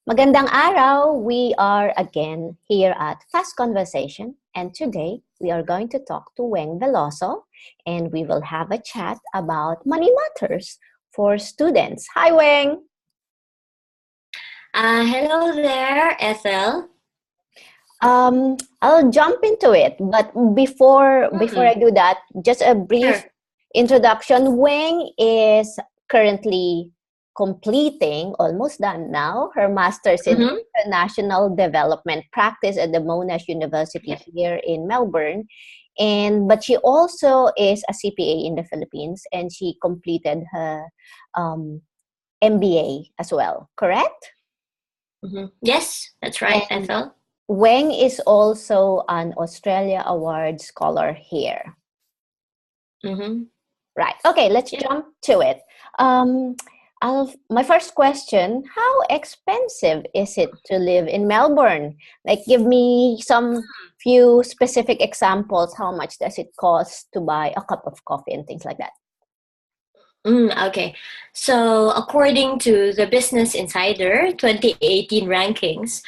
Magandang araw! We are again here at Fast Conversation, and today we are going to talk to Weng Veloso, and we will have a chat about money matters for students. Hi, Weng! Hello there, Ethel. I'll jump into it, but before I do that, just a brief Sure. introduction. Weng is currently completing, almost done now, her master's in Mm-hmm. international development practice at the Monash University Yes. here in Melbourne. But she also is a CPA in the Philippines, and she completed her MBA as well, correct? Mm-hmm. Yes, that's right, And Ethel. Weng is also an Australia Award scholar here. Mm-hmm. Right. Okay, let's Yep. jump to it. Um, my first question, how expensive is it to live in Melbourne? Like, give me some few specific examples. How much does it cost to buy a cup of coffee and things like that? Okay. So, according to the Business Insider 2018 rankings,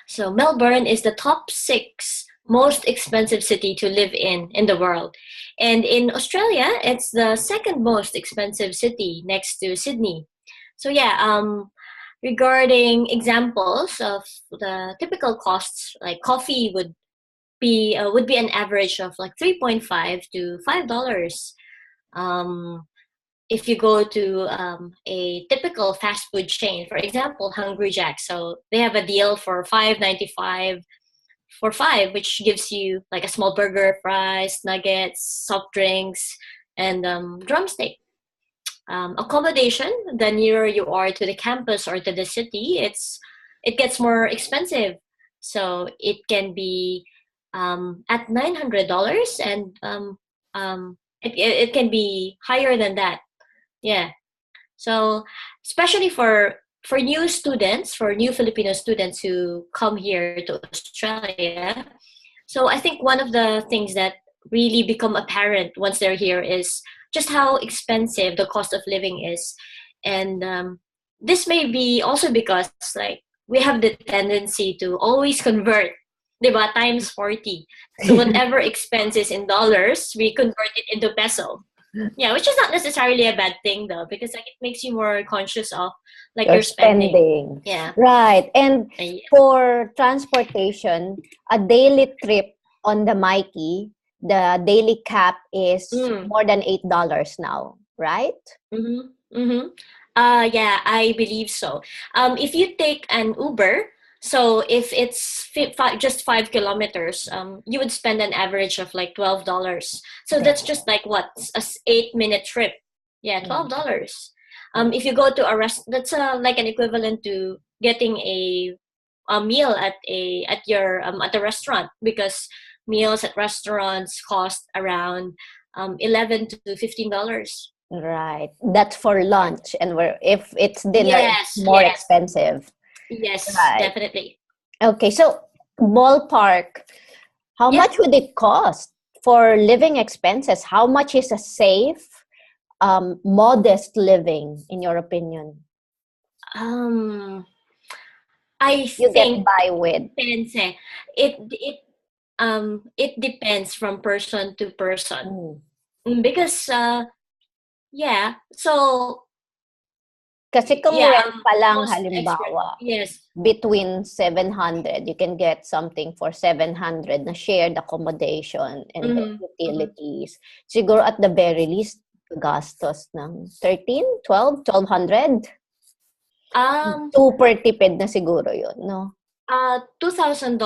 so Melbourne is the top six most expensive city to live in the world. And in Australia, it's the second most expensive city next to Sydney. So yeah, regarding examples of the typical costs, like coffee would be an average of like 3.5 to $5. Um, if you go to a typical fast food chain, for example, Hungry Jack, so they have a deal for 5.95 for five, which gives you like a small burger, fries, nuggets, soft drinks, and drumstick. Accommodation, the nearer you are to the campus or to the city, it gets more expensive. So it can be at $900, and it can be higher than that. Yeah. So especially for new students, for new Filipino students who come here to Australia, so I think one of the things that really become apparent once they're here is just how expensive the cost of living is. And this may be also because like we have the tendency to always convert, diba, times 40. So whatever expense is in dollars, we convert it into peso. Yeah, which is not necessarily a bad thing though, because like it makes you more conscious of like Your your spending. spending. Yeah. Right. And Yeah. for transportation, a daily trip on the Mikey, the daily cap is Mm. more than $8 now, right? Mm-hmm. Mm-hmm. Yeah, I believe so. If you take an Uber, so if it's just 5 kilometers, you would spend an average of like $12. So that's just like what, a 8 minute trip. Yeah, Mm. $12. If you go to a that's like an equivalent to getting a meal at a restaurant, because meals at restaurants cost around $11 to $15. Right. That's for lunch. And if it's dinner, it's Yes, more yes, expensive. yes, Right. definitely. Okay. So, ballpark, how Yep. much would it cost for living expenses? How much is a safe, modest living, in your opinion? Um, I You get think by with. depends. It depends from person to person. Mm. Because yeah. So Kasi kung yeah. rent pa lang Most expert. halimbawa, Yes. between 700, you can get something for 700 na shared accommodation and then Mm-hmm. Mm-hmm. utilities. Siguro at the very least, gastos ng 13, 12, 1,200. Um. Super tipid na siguro yun, no? $2,000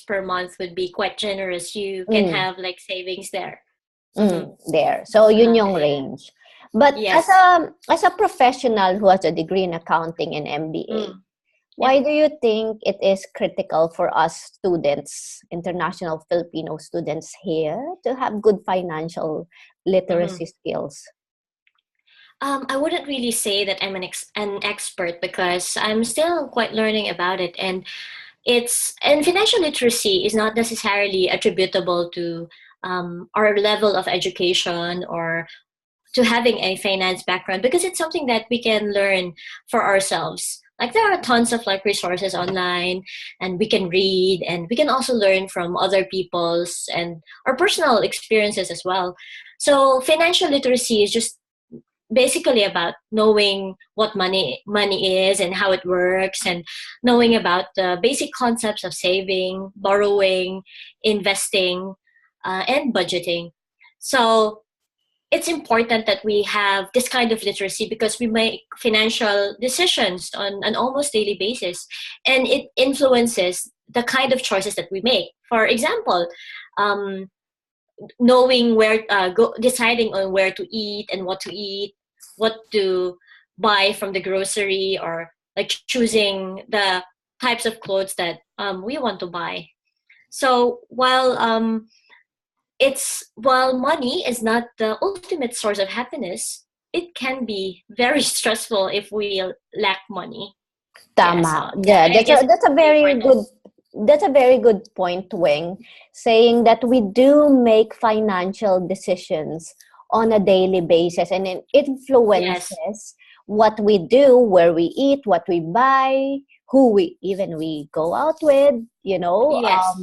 per month would be quite generous. You can Mm. have like savings there. Mm-hmm. There. So yun Uh, yung range. But yes. as a professional who has a degree in accounting and MBA, Mm. why Yep. do you think it is critical for us students, international Filipino students here, to have good financial Mm-hmm. literacy skills? I wouldn't really say that I'm an expert, because I'm still quite learning about it, and financial literacy is not necessarily attributable to our level of education or to having a finance background, because it's something that we can learn for ourselves. Like there are tons of like resources online, and we can read, and we can also learn from other people's and our personal experiences as well. So financial literacy is just basically about knowing what money is and how it works, and knowing about the basic concepts of saving, borrowing, investing, and budgeting. So it's important that we have this kind of literacy because we make financial decisions on an almost daily basis, and it influences the kind of choices that we make. For example, um, knowing deciding on where to eat, what to buy from the grocery, or like choosing the types of clothes that we want to buy. So while money is not the ultimate source of happiness, it can be very stressful if we lack money. Yeah, so Tama. Yeah, I guess that's a it's very important. good point, Weng, saying that we do make financial decisions on a daily basis, and it Yes, influences what we do, where we eat, what we buy, who we go out with, yes,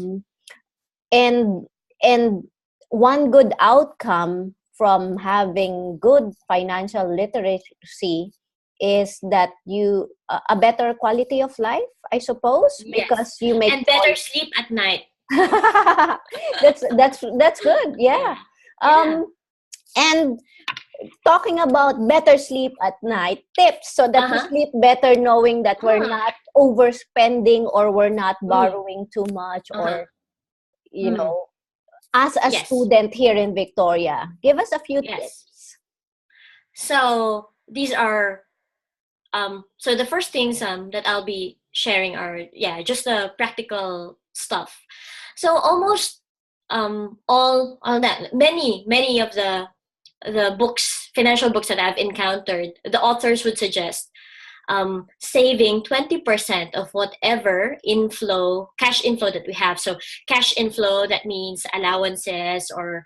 and and one good outcome from having good financial literacy is that you a better quality of life, I suppose, yes. because you make And better choice. sleep at night. That's good, Yeah, yeah. yeah. And talking about better sleep at night, tips so that we Uh-huh. sleep better, knowing that we're Huh. not overspending or we're not Mm. borrowing too much, Uh-huh. or you Mm. know as a Yes. student here in Victoria. Give us a few Yes. tips. So these are so the first things that I'll be sharing are, yeah, just the practical stuff. So almost all that many of the books, financial books that I've encountered, the authors would suggest saving 20% of whatever cash inflow that we have. So cash inflow, that means allowances, or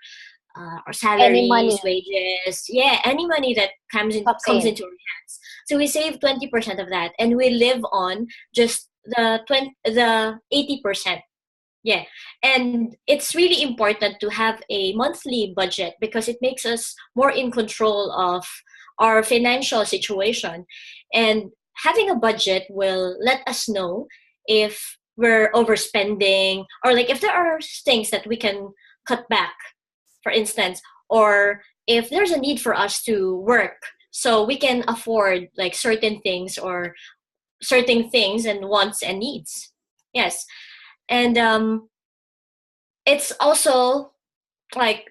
Any money salaries, wages, yeah, any money that comes comes in. into our hands. So we save 20% of that, and we live on just the 80%. Yeah, and it's really important to have a monthly budget because it makes us more in control of our financial situation, and having a budget will let us know if we're overspending, or like if there are things that we can cut back, for instance, or if there's a need for us to work so we can afford like certain things, or certain things and wants and needs. Yes. And it's also like,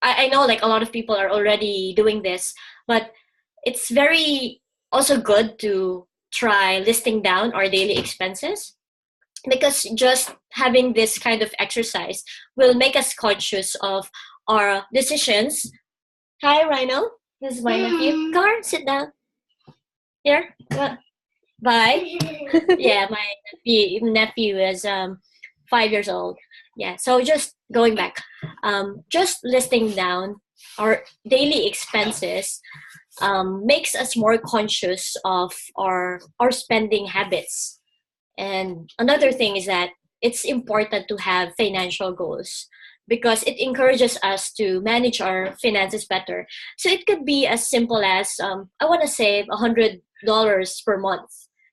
I know like a lot of people are already doing this, but it's very also good to try listing down our daily expenses, because just having this kind of exercise will make us conscious of our decisions. Hi, Rhino. This is my nephew. Come on, sit down. Here. Bye. Yeah, my nephew is 5 years old. Yeah, so just going back, just listing down our daily expenses makes us more conscious of our spending habits. And another thing is that it's important to have financial goals because it encourages us to manage our finances better. So it could be as simple as I want to save $100 per month,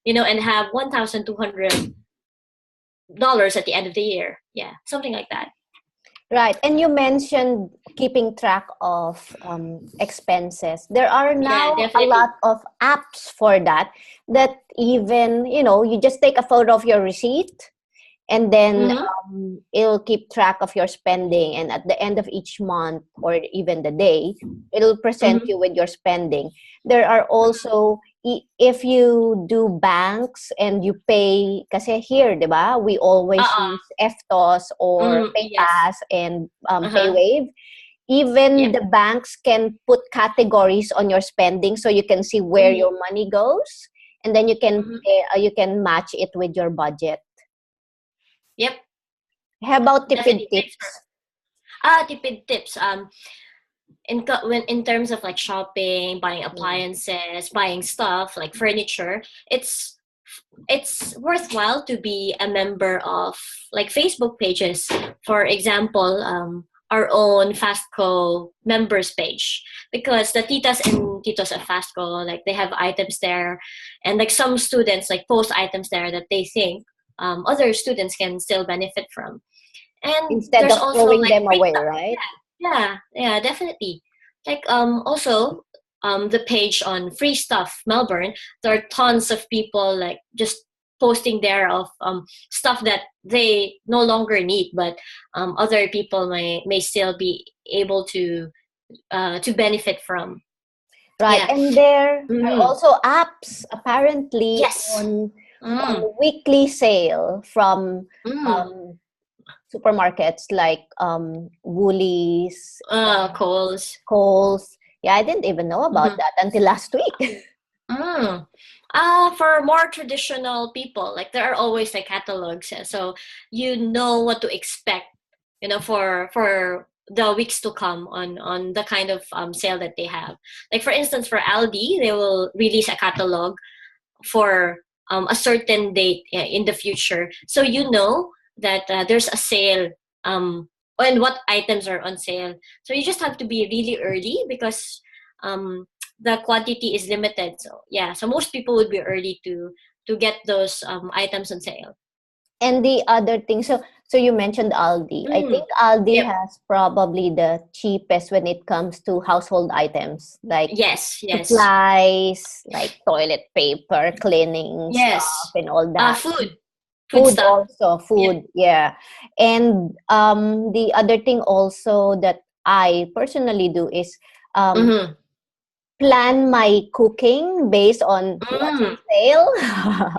and have $1,200 at the end of the year. Yeah, something like that. Right. And you mentioned keeping track of expenses. There are Yeah, now a lot definitely. of apps for that, that even, you just take a photo of your receipt, and then Mm-hmm. it'll keep track of your spending, and at the end of each month or even the day, it'll present Mm-hmm. you with your spending. There are also, if you do banks and you pay, kasi here, di ba, we always Uh-uh. use FTOS or Mm-hmm. Yes. PayPass and Uh-huh. PayWave. Even Yep. the banks can put categories on your spending, so you can see where Mm-hmm. your money goes, and then Mm-hmm. you can match it with your budget. Yep. How about tipid Definitely. Thanks for tips? tipid tips. When in terms of like shopping, buying Mm. appliances, buying stuff like furniture, it's it's worthwhile to be a member of like Facebook pages. For example, our own FASTCO members page, because the titas and titos of FASTCO, like they have items there, and like some students like post items there that they think other students can still benefit from. And Instead there's of also throwing like them free away, stuff. right? Yeah, definitely. Like also the page on Free Stuff Melbourne, there are tons of people like just posting there of stuff that they no longer need, but other people may still be able to benefit from. Right. Yeah. And there are Mm-hmm. also apps apparently Yes. on Mm. weekly sale from Mm. um, supermarkets like Woolies, Calls. Coles. Yeah, I didn't even know about Mm-hmm. that until last week. Mm. For more traditional people, like there are always like catalogs, so you know what to expect, for the weeks to come on the kind of sale that they have. Like for instance, for Aldi, they will release a catalog for a certain date in the future, so you know that there's a sale and what items are on sale. So you just have to be really early because um, the quantity is limited. So yeah, so most people would be early to get those items on sale. And the other thing, so you mentioned Aldi. I Mm. think Aldi Yep. has probably the cheapest when it comes to household items like Yes. Yes. supplies, like toilet paper, cleaning stuff, Yes. and all that. Food Food stuff. also, Yeah. food, yeah. And the other thing also that I personally do is um, Mm-hmm. plan my cooking based on what's on Mm. sale.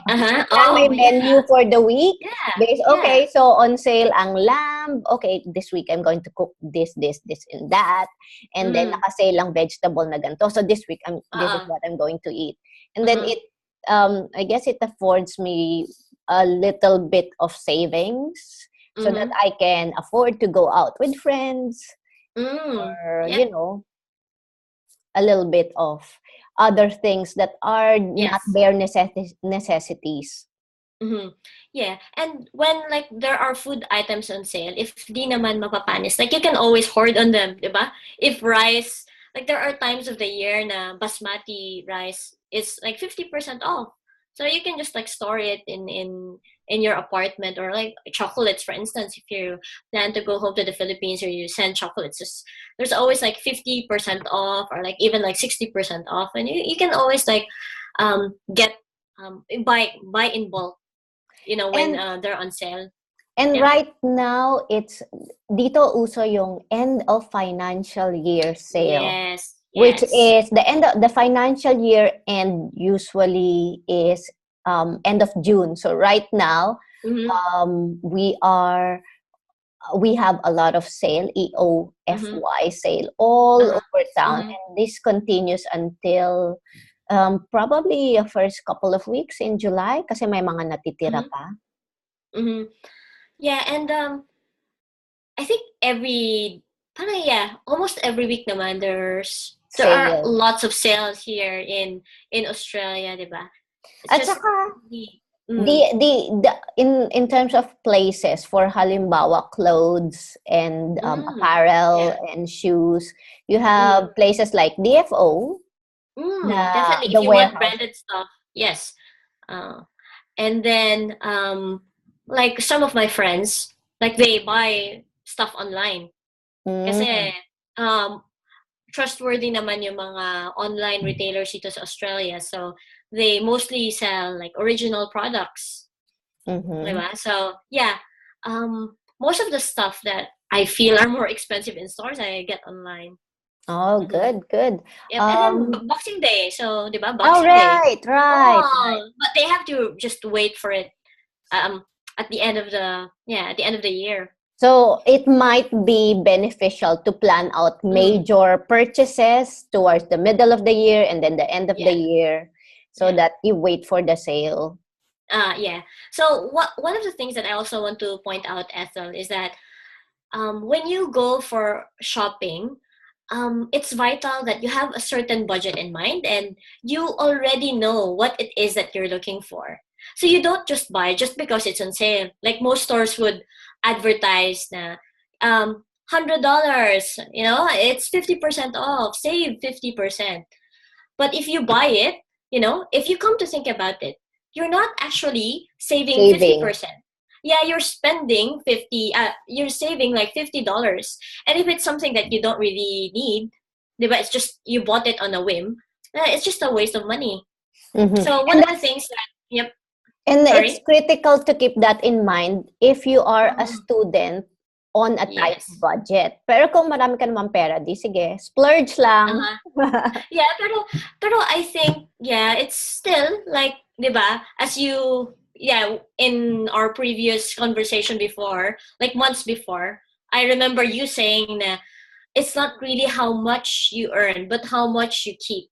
Uh-huh. Plan my Oh yeah. menu for the week. Yeah. Based, Yeah. okay, so on sale ang lamb. Okay, this week I'm going to cook this, and that. And then Mm. naka-sale ang vegetable na ganito. So this week, this is Uh-uh. what I'm going to eat. And then Mm-hmm. I guess it affords me a little bit of savings so that Mm-hmm. I can afford to go out with friends Mm. or, Yep. a little bit of other things that are not Yes. bare necessities. Mm-hmm. Yeah, and when like there are food items on sale, if di naman mapapanis, like you can always hoard on them, di ba? If rice, like there are times of the year na basmati rice is like 50% off. So you can just like store it in your apartment, or like chocolates, for instance, if you plan to go home to the Philippines or you send chocolates, there's always like 50% off, or like even like 60% off, and you can always like get buy in bulk, when And they're on sale. and Yep. right now it's dito uso yung end of financial year sale, Yes. which Yes. is the end of the financial year end usually is end of June. So right now Mm-hmm. we have a lot of sale, Mm-hmm. EOFY sale all Uh-huh. over town, Mm-hmm. and this continues until probably the first couple of weeks in July kasi may mga natitira Mm-hmm. pa. Mm-hmm. Yeah, and I think almost every week naman there are Sale. lots of sales here in Australia, diba? It's At just saka the the mm, the in terms of places for halimbawa clothes and apparel yeah. and shoes, you have Mm, places like DFO, definitely the if you want warehouse. branded stuff, yes. Uh, and then like some of my friends, like they buy stuff online kasi Mm, um trustworthy naman yung mga online retailers dito sa Australia, so they mostly sell like original products, mm-hmm. diba? So yeah, most of the stuff that I feel are more expensive in stores I get online. Oh, Mm-hmm. good, good. Yep. And then Um, Boxing Day, so diba, oh, Boxing Day. right. Oh, but they have to just wait for it um at the end of the year. So it might be beneficial to plan out Mm, major purchases towards the middle of the year and then the end of the yeah, year so yeah. that you wait for the sale. Yeah. So one of the things that I also want to point out, Ethel, is that when you go for shopping, it's vital that you have a certain budget in mind and you already know what it is that you're looking for. So you don't just buy just because it's on sale. Like most stores would advertise na $100, it's 50% off, save 50%. But if you buy it, if you come to think about it, you're not actually saving Saving. 50%. Yeah, you're spending 50, you're saving like $50. And if it's something that you don't really need, diba, it's just you bought it on a whim, it's just a waste of money. Mm-hmm. So one And of the that's things that, yep, and it's sorry. critical to keep that in mind if you are a Mm, student on a tight yes. budget. Pero kung marami ka naman pera, di sige, splurge lang. Uh-huh. Yeah, pero I think, yeah, it's still like, diba, as you, yeah, in our previous conversation before, like months before, I remember you saying that it's not really how much you earn, but how much you keep.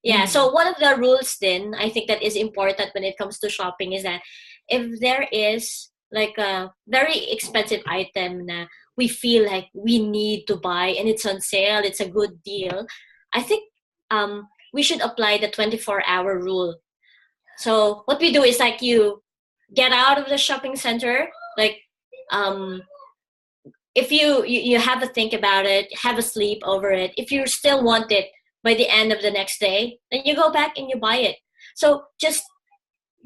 Yeah, Mhm. so one of the rules then I think that is important when it comes to shopping is that if there is like a very expensive item na we feel like we need to buy and it's on sale, it's a good deal, I think we should apply the 24-hour rule. So what we do is like you get out of the shopping center, like um if you have a think about it, have a sleep over it. If you still want it by the end of the next day, then you go back and you buy it. So just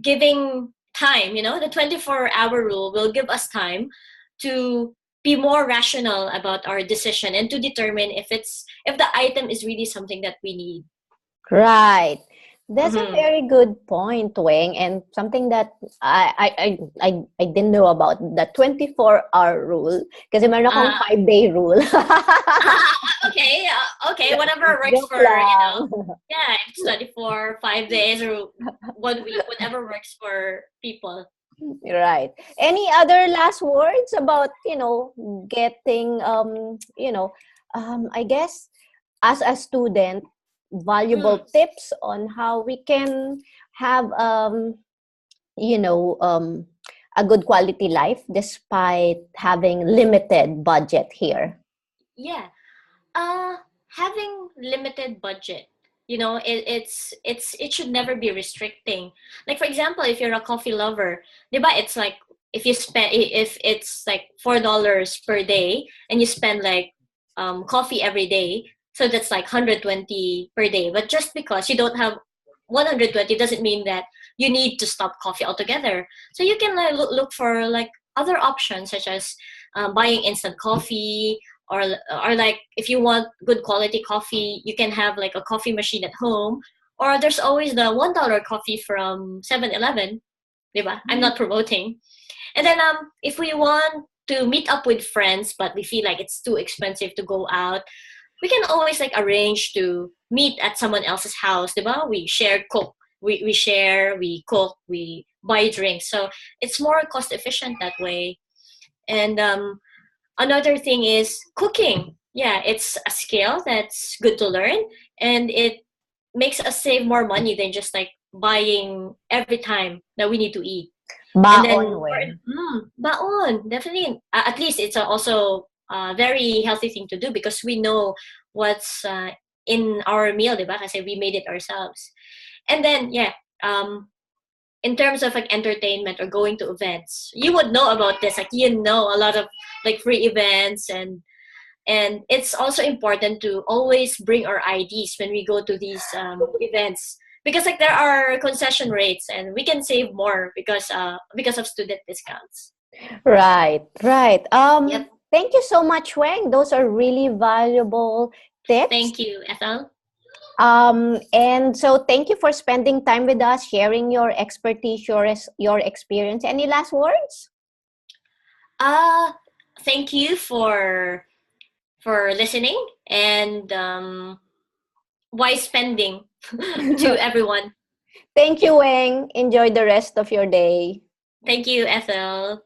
giving time, the 24-hour rule will give us time to be more rational about our decision and to determine if the item is really something that we need. Right. That's a Mm-hmm. very good point, Weng, and something that I didn't know about the 24-hour rule kasi meron akong Uh, 5-day rule. okay, okay, whatever works Joke for, lang. yeah, if it's 24, 5 days, or 1 week, whatever works for people. Right. Any other last words about, getting, I guess as a student, Mm. valuable tips on how we can have, you know, um, a good quality life despite having limited budget here. Yeah. Uh, Having limited budget, it should never be restricting. Like for example, if you're a coffee lover, diba, it's like if it's like $4 per day and you spend like coffee every day, so that's like 120 per day. But just because you don't have 120 doesn't mean that you need to stop coffee altogether. So you can like look for like other options such as buying instant coffee, or like if you want good quality coffee, you can have like a coffee machine at home, or there's always the $1 coffee from 7-Eleven, diba? I'm not promoting. And then if we want to meet up with friends but we feel like it's too expensive to go out, we can always like arrange to meet at someone else's house, diba? We share, we cook, we buy drinks, so it's more cost efficient that way. And another thing is cooking. Yeah, it's a skill that's good to learn, and it makes us save more money than just like buying every time that we need to eat. And then, Baon, Weng. baon, definitely. At least it's also a very healthy thing to do because we know what's in our meal, diba? Kasi we made it ourselves. And then, yeah, um, in terms of like entertainment or going to events, you would know about this. Like a lot of like free events, and it's also important to always bring our IDs when we go to these events, because like there are concession rates and we can save more because of student discounts. Right, right. Yep. Thank you so much, Weng. Those are really valuable tips. Thank you, Ethel. And so thank you for spending time with us, sharing your expertise, your experience. Any last words? Uh Thank you for listening, and wise spending to everyone. Thank you, Weng. Enjoy the rest of your day. Thank you, Ethel.